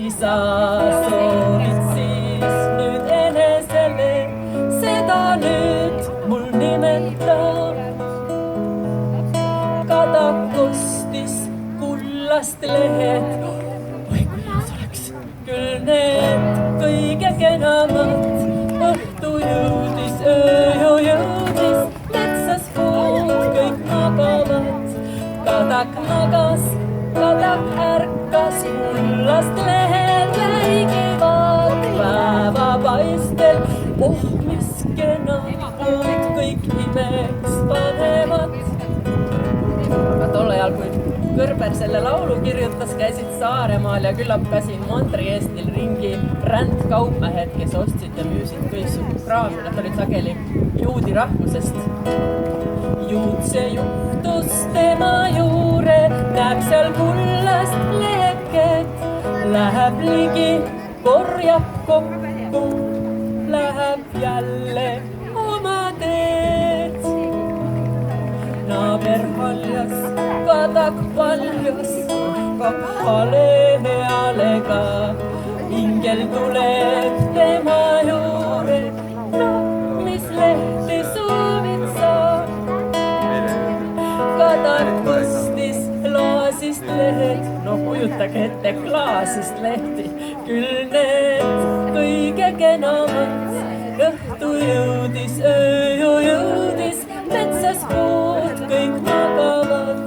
Isa soovid siis nüüd enesele, seda nüüd mul nimetab. Kadak ostis kullast lehed, oi kui head oleks küll need kõige kenamad. Õhtu jõudis, öö jõudis, metsas puud kõik magavad. Kadak magas, kadak ärkas, kullast lehed läigivad päevapaistel. Oh, mis kena puud kõik imeks panevad. Tolle ajal, kui Kõrber selle laulu kirjutas, käisid Saaremaal ja küllap ka siin Mandri-Eestil ringi rändkaupmehed, kes ostsid ja müüsid kõiksugu kraami. Nad olid sageli juudi rahvusest. Juut see juhtus tema juure, näeb seal kullast leheket. Läheb ligi, korjab kokku, läheb jälle oma teed. Naaber haljas, kadak paljus, kapalealega. Ingel tuleb tema juure, no mis lehti soovid sa? Kadak ostis klaasist lehed, no kujutage ette klaasist lehti, küll need kõige kenamad. Õhtu jõudis, öö jõudis, metsas puud kõik magavad.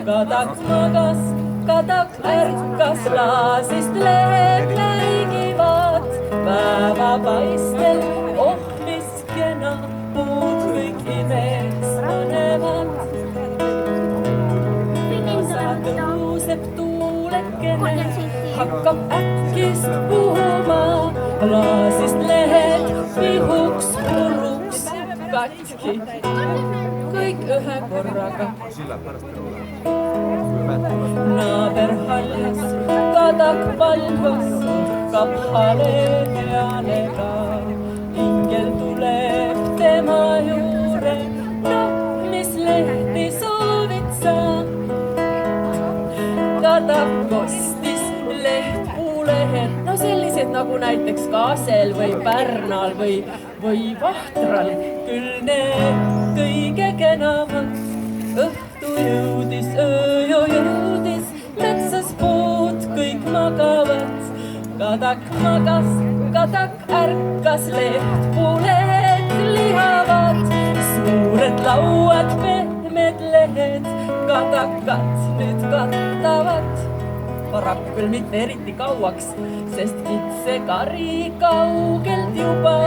Kadak magas, kadak ärkas, klaasist lehed läigivad päevapaistel. Oh, mis kena puud kõik imeks panevad. Tõuseb tuulekene, hakkab äkkist puhuma. Klaasist lehed vihuks, puruks, katki, kõik ühe korraga. Naaber haljas, kadak paljus, kap halealega. Ingel tuleb tema juure, no mis lehti soovid sa? Kadak ostis lehtpuulehed, no sellised nagu näiteks Kaasel või Pärnal või Vahtral, küll need kõige kenamad. Õhtu jõudis, öö jõudis, metsas puud kõik magavad. Kadak magas, kadak ärkas, lehtpuulehed lihavad. Suured lauad, pehmed lehed, kadakat nüüd kattavad. Paraku küll mitte eriti kauaks, sest kitsekari kaugelt juba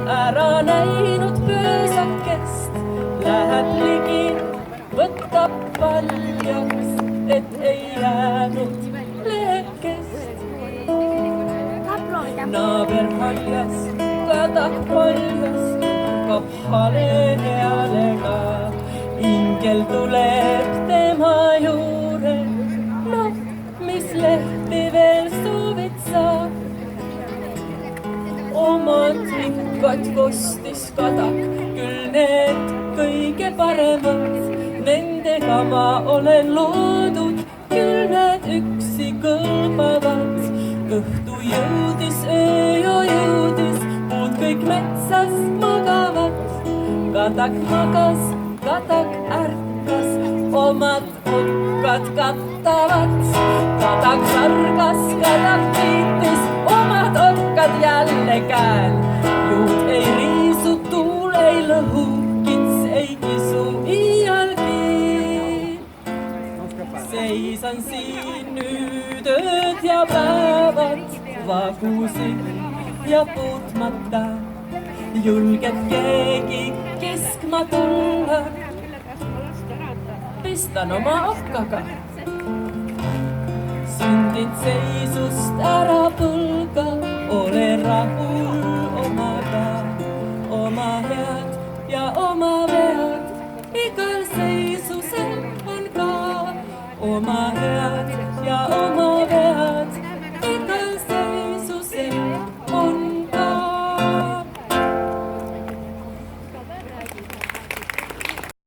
ära näinud pöösakest. Läheb ligi, võtab paljaks, et ei jäänud lehekest. Naaber haljas, kadak paljas, kap halealega. Ingel tuleb tema juure, no mis lehti veel soovid sa? Omad rikkad kostis kadak, küll need kõige paremad. Nendega ma olen loodud, küll nad üksi kõlbavad. Õhtu jõudis, öö jõudis, puud kõik metsas magavad. Kadak magas, kadak ärkas, omad okkad kattavad. Kadak sargas, kadak kiitis, omad okkad jälle käel. Juut ei riisu, tuul ei lõhu, kits ei kisu iialgi. Seisan siin nüüd ööd ja päevad, vagusid ja puutmata. Julgeb keegi keskma tulla, pistan oma okkaga. Sündid seisust ära põlga, ole rahul omaga. Oma head ja oma vead, igal seisusel on ka oma